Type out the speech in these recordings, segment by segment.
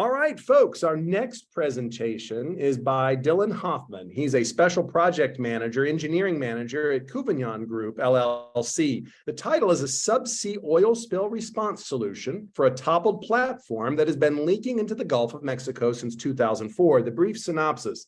All right, folks, our next presentation is by Dylan Hoffman. He's a special project manager, engineering manager at Couvignon Group, LLC. The title is a subsea oil spill response solution for a toppled platform that has been leaking into the Gulf of Mexico since 2004. The brief synopsis.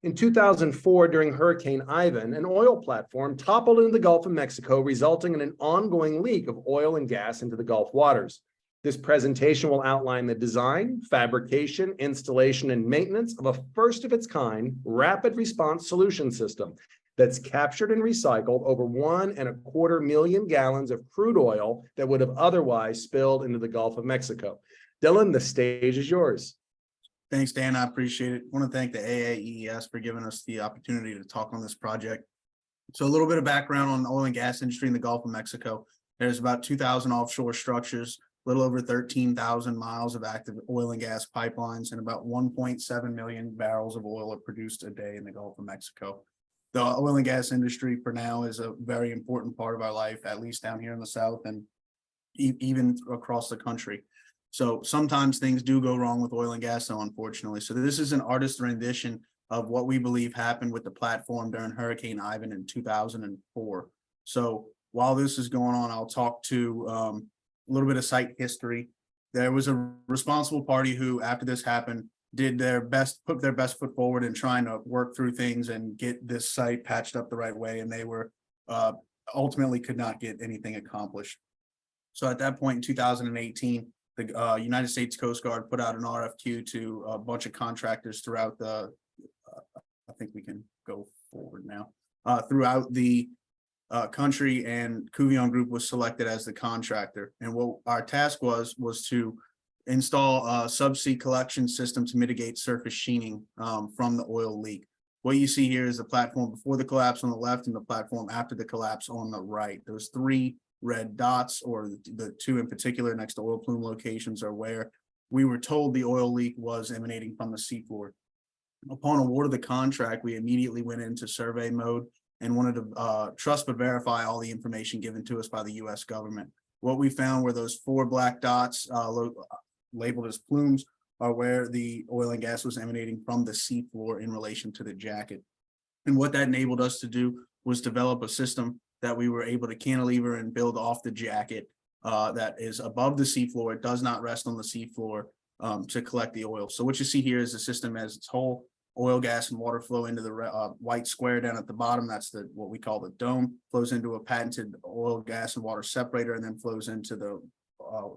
In 2004, during Hurricane Ivan, an oil platform toppled into the Gulf of Mexico, resulting in an ongoing leak of oil and gas into the Gulf waters. This presentation will outline the design, fabrication, installation, and maintenance of a first-of-its-kind rapid response solution system that's captured and recycled over 1.25 million gallons of crude oil that would have otherwise spilled into the Gulf of Mexico. Dylan, the stage is yours. Thanks, Dan. I appreciate it. I want to thank the AAEES for giving us the opportunity to talk on this project. So a little bit of background on the oil and gas industry in the Gulf of Mexico. There's about 2,000 offshore structures, a little over 13,000 miles of active oil and gas pipelines, and about 1.7 million barrels of oil are produced a day in the Gulf of Mexico. The oil and gas industry for now is a very important part of our life, at least down here in the South and even across the country. So sometimes things do go wrong with oil and gas, though, unfortunately. So this is an artist's rendition of what we believe happened with the platform during Hurricane Ivan in 2004. So while this is going on, I'll talk to a little bit of site history. There was a responsible party who, after this happened, did their best, put their best foot forward in trying to work through things and get this site patched up the right way. And they were ultimately could not get anything accomplished. So at that point in 2018, the United States Coast Guard put out an RFQ to a bunch of contractors throughout the, I think we can go forward now, throughout the country, and Couvignon Group was selected as the contractor. And what our task was to install a subsea collection system to mitigate surface sheening from the oil leak. What you see here is the platform before the collapse on the left and the platform after the collapse on the right. Those three red dots, or the two in particular next to oil plume locations, are where we were told the oil leak was emanating from the seafloor. Upon award of the contract, we immediately went into survey mode and wanted to trust but verify all the information given to us by the U.S. government. What we found were those four black dots labeled as plumes are where the oil and gas was emanating from the seafloor in relation to the jacket. And what that enabled us to do was develop a system that we were able to cantilever and build off the jacket that is above the seafloor. It does not rest on the seafloor to collect the oil. So what you see here is the system as its whole. Oil, gas, and water flow into the white square down at the bottom. That's the what we call the dome. Flows into a patented oil, gas, and water separator, and then flows into the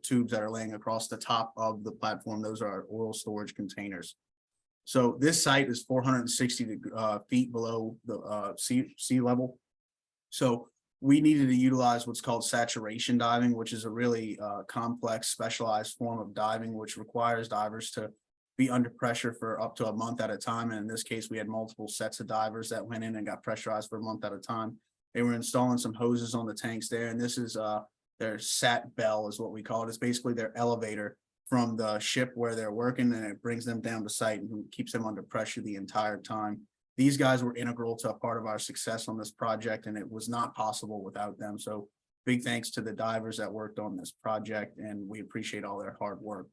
tubes that are laying across the top of the platform. Those are our oil storage containers. So this site is 460 feet below the sea level. So we needed to utilize what's called saturation diving, which is a really complex, specialized form of diving, which requires divers to be under pressure for up to a month at a time. And in this case, we had multiple sets of divers that went in and got pressurized for a month at a time. They were installing some hoses on the tanks there. And this is their sat bell is what we call it. It's basically their elevator from the ship where they're working, and it brings them down to site and keeps them under pressure the entire time. These guys were integral to a part of our success on this project, and it was not possible without them. So big thanks to the divers that worked on this project, and we appreciate all their hard work.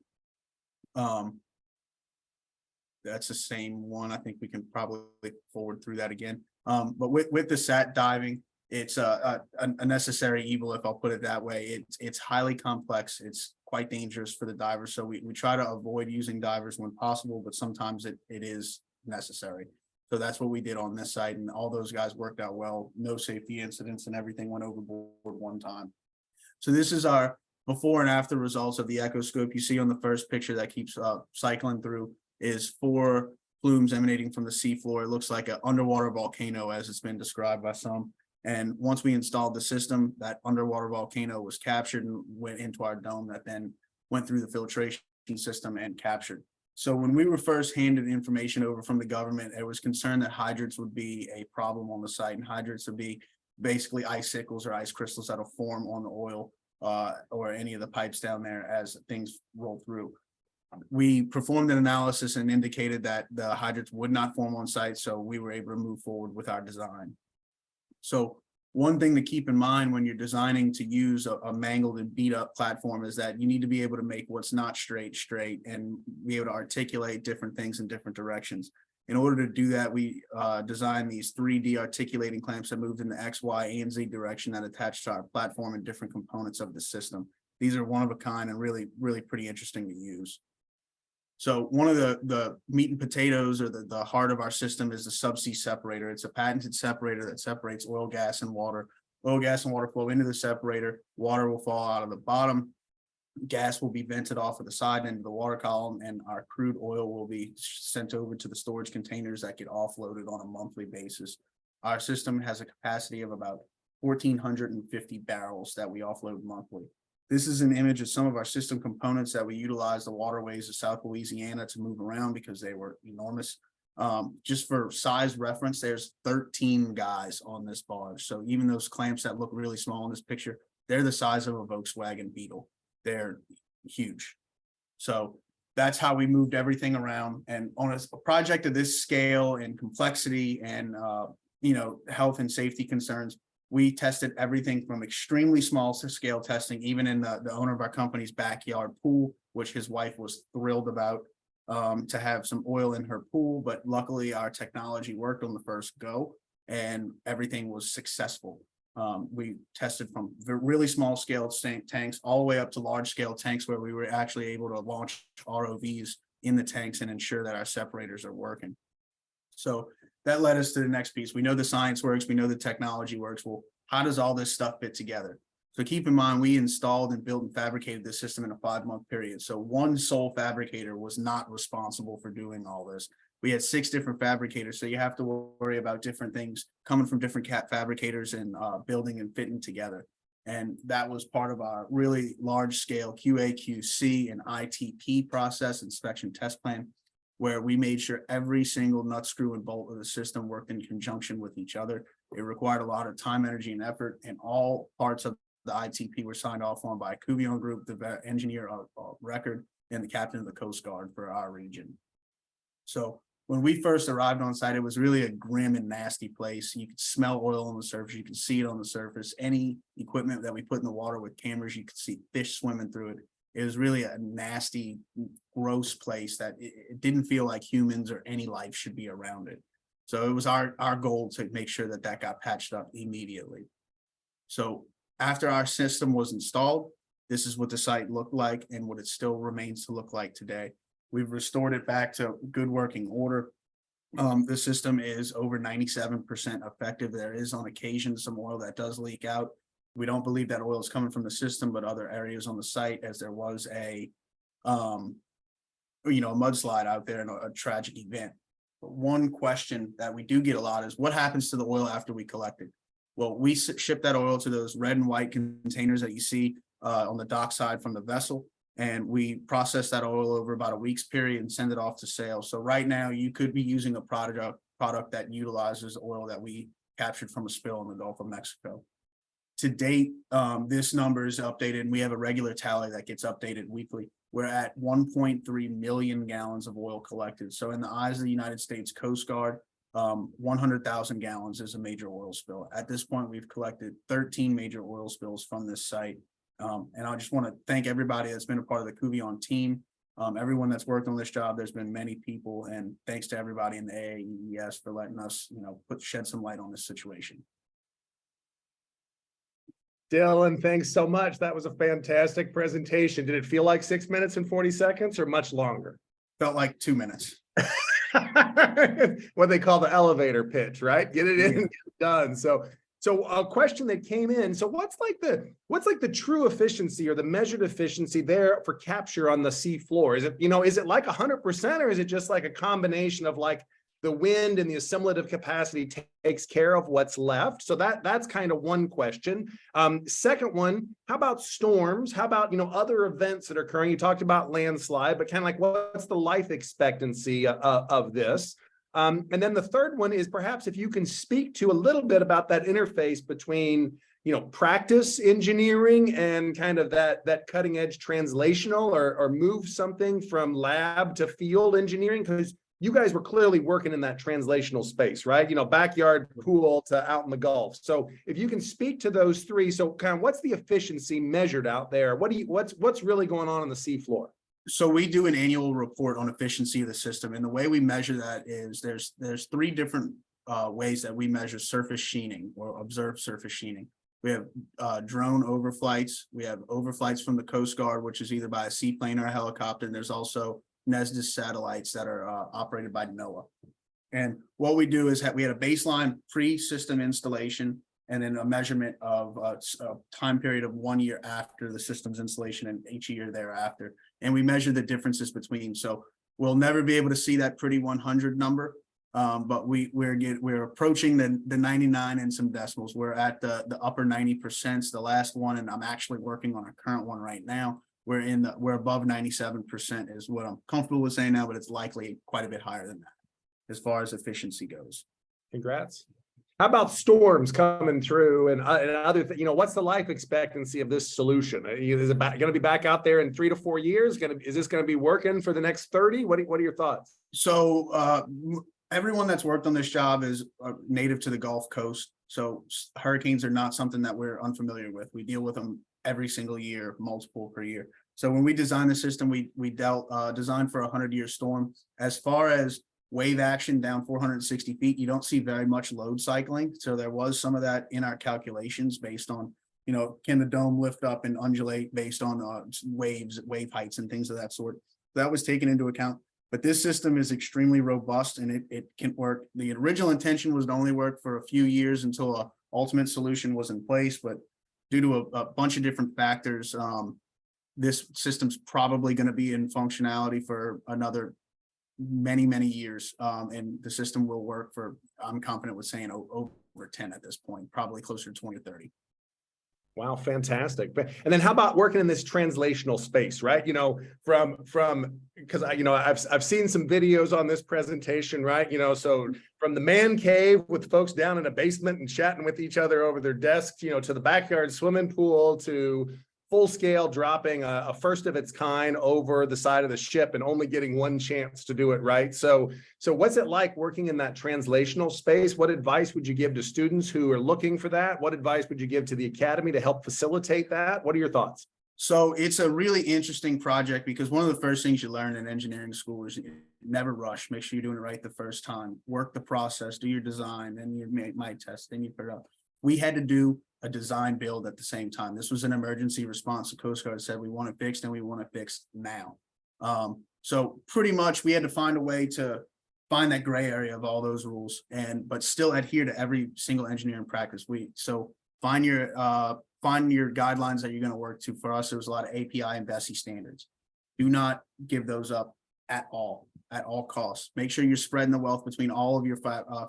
That's the same one. I think we can probably forward through that again. But with the sat diving, it's a necessary evil, if I'll put it that way. It's highly complex. It's quite dangerous for the divers. So we try to avoid using divers when possible, but sometimes it is necessary. So that's what we did on this site, and all those guys worked out well. No safety incidents, and everything went overboard one time. So this is our before and after results of the echo scope. You see on the first picture that keeps cycling through is four plumes emanating from the seafloor. It looks like an underwater volcano, as it's been described by some. And once we installed the system, that underwater volcano was captured and went into our dome, that then went through the filtration system and captured. So when we were first handed information over from the government, it was concerned that hydrants would be a problem on the site, and hydrants would be basically icicles or ice crystals that'll form on the oil or any of the pipes down there as things roll through. We performed an analysis and indicated that the hydrants would not form on site, so we were able to move forward with our design. So One thing to keep in mind when you're designing to use a mangled and beat up platform is that you need to be able to make what's not straight, and be able to articulate different things in different directions. In order to do that, we designed these 3D articulating clamps that moved in the X, Y, and Z direction that attached to our platform and different components of the system. These are one of a kind and really, really pretty interesting to use. So one of the meat and potatoes, or the heart of our system, is the Subsea separator. It's a patented separator that separates oil, gas, and water. Oil, gas, and water flow into the separator. Water will fall out of the bottom. Gas will be vented off of the side into the water column, and our crude oil will be sent over to the storage containers that get offloaded on a monthly basis. Our system has a capacity of about 1,450 barrels that we offload monthly. This is an image of some of our system components that we utilize the waterways of South Louisiana to move around because they were enormous. Just for size reference, there's 13 guys on this barge. So even those clamps that look really small in this picture, they're the size of a Volkswagen Beetle. They're huge. So that's how we moved everything around. And on a project of this scale and complexity and, health and safety concerns, we tested everything from extremely small scale testing, even in the owner of our company's backyard pool, which his wife was thrilled about, to have some oil in her pool. But luckily our technology worked on the first go and everything was successful. We tested from really small scale tanks all the way up to large scale tanks where we were actually able to launch ROVs in the tanks and ensure that our separators are working. So that led us to the next piece. We know the science works. We know the technology works. Well, how does all this stuff fit together? So keep in mind, we installed and built and fabricated this system in a 5-month period. So one sole fabricator was not responsible for doing all this. We had 6 different fabricators. So you have to worry about different things coming from different fabricators and building and fitting together. And that was part of our really large scale QA, QC, and ITP process, inspection test plan, where we made sure every single nut, screw, and bolt of the system worked in conjunction with each other. It required a lot of time, energy, and effort, and all parts of the ITP were signed off on by Cuvion Group, the engineer of record, and the captain of the Coast Guard for our region. So when we first arrived on site, it was really a grim and nasty place. You could smell oil on the surface. You could see it on the surface. Any equipment that we put in the water with cameras, you could see fish swimming through it. It was really a nasty, gross place that it didn't feel like humans or any life should be around it. So it was our goal to make sure that that got patched up immediately. So after our system was installed, this is what the site looked like and what it still remains to look like today. We've restored it back to good working order. The system is over 97% effective. There is on occasion some oil that does leak out. We don't believe that oil is coming from the system, but other areas on the site, as there was a mudslide out there and a tragic event. But one question that we do get a lot is what happens to the oil after we collect it? Well, we ship that oil to those red and white containers that you see on the dock side from the vessel. And we process that oil over about a week's period and send it off to sales. So right now you could be using a product that utilizes oil that we captured from a spill in the Gulf of Mexico. To date, this number is updated and we have a regular tally that gets updated weekly. We're at 1.3 million gallons of oil collected. So in the eyes of the United States Coast Guard, 100,000 gallons is a major oil spill. At this point, we've collected 13 major oil spills from this site. And I just want to thank everybody that's been a part of the Cuvion team, everyone that's worked on this job. There's been many people, and thanks to everybody in the AAES for letting us, shed some light on this situation. Dylan, thanks so much. That was a fantastic presentation. Did it feel like 6 minutes and 40 seconds or much longer? Felt like 2 minutes. What they call the elevator pitch, right? Get it in, get it done. So a question that came in. So what's like the true efficiency or the measured efficiency there for capture on the sea floor? Is it like 100%, or is it just like a combination of like the wind and the assimilative capacity takes care of what's left? So that's kind of one question. Second one, how about storms? How about, other events that are occurring? You talked about landslide, but kind of like what's the life expectancy of this? And then the third one is perhaps if you can speak to a little bit about that interface between, practice engineering and kind of that cutting edge translational or move something from lab to field engineering, because you guys were clearly working in that translational space, right? Backyard pool to out in the Gulf. So if you can speak to those three, so kind of what's the efficiency measured out there? What's really going on the seafloor? So we do an annual report on efficiency of the system, and the way we measure that is there's three different ways that we measure surface sheening or observe surface sheening. We have drone overflights. We have overflights from the Coast Guard, which is either by a seaplane or a helicopter. And there's also NESDIS satellites that are operated by NOAA. And what we do is we had a baseline pre-system installation and then a measurement of a time period of 1 year after the system's installation and each year thereafter. And we measure the differences between. So we'll never be able to see that pretty 100 number, but we're approaching the 99 and some decimals. We're at the upper 90%. The last one, and I'm actually working on a current one right now. We're above 97% is what I'm comfortable with saying now, but it's likely quite a bit higher than that as far as efficiency goes. Congrats. How about storms coming through and other things? What's the life expectancy of this solution? Is it going to be back out there in 3 to 4 years? Is this going to be working for the next 30? What are your thoughts? So everyone that's worked on this job is native to the Gulf Coast. So hurricanes are not something that we're unfamiliar with. We deal with them every single year, multiple per year. So when we designed the system, we designed for a 100-year storm. As far as wave action down 460 feet, you don't see very much load cycling. So there was some of that in our calculations based on, can the dome lift up and undulate based on wave heights and things of that sort. That was taken into account. But this system is extremely robust and it can work. The original intention was to only work for a few years until a ultimate solution was in place. But due to a bunch of different factors, this system's probably going to be in functionality for another many years, and the system will work for, I'm confident with saying, over 10 at this point, probably closer to 20 or 30. Wow, fantastic. And then how about working in this translational space, right? Because I've seen some videos on this presentation, right? So from the man cave with folks down in a basement and chatting with each other over their desks, to the backyard swimming pool, to full scale dropping a first of its kind over the side of the ship and only getting one chance to do it right. So what's it like working in that translational space? What advice would you give to students who are looking for that? What advice would you give to the academy to help facilitate that? What are your thoughts? So it's a really interesting project because one of the first things you learn in engineering school is never rush. Make sure you're doing it right the first time. Work the process, do your design, then you might test, then you put it up. We had to do a design build at the same time. This was an emergency response. The Coast Guard said, we want it fixed and we want it fixed now. So pretty much we had to find a way to find that gray area of all those rules but still adhere to every single engineering practice. So find your guidelines that you're going to work to. For us, there was a lot of API and BESI standards. Do not give those up at all costs. Make sure you're spreading the wealth between all of your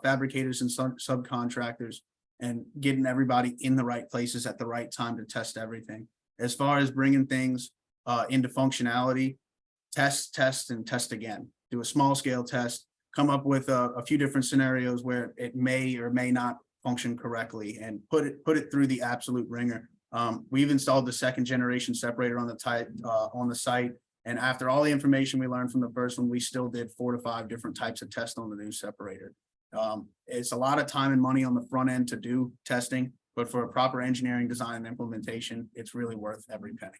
fabricators and subcontractors, and getting everybody in the right places at the right time to test everything. As far as bringing things into functionality, test, and test again. Do a small scale test, come up with a few different scenarios where it may or may not function correctly, and put it through the absolute ringer. We've installed the 2nd generation separator on the site. And after all the information we learned from the first one, we still did 4 to 5 different types of tests on the new separator. It's a lot of time and money on the front end to do testing, but for a proper engineering design and implementation, it's really worth every penny.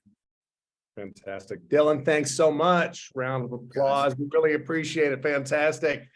Fantastic. Dylan, thanks so much. Round of applause. We really appreciate it. Fantastic.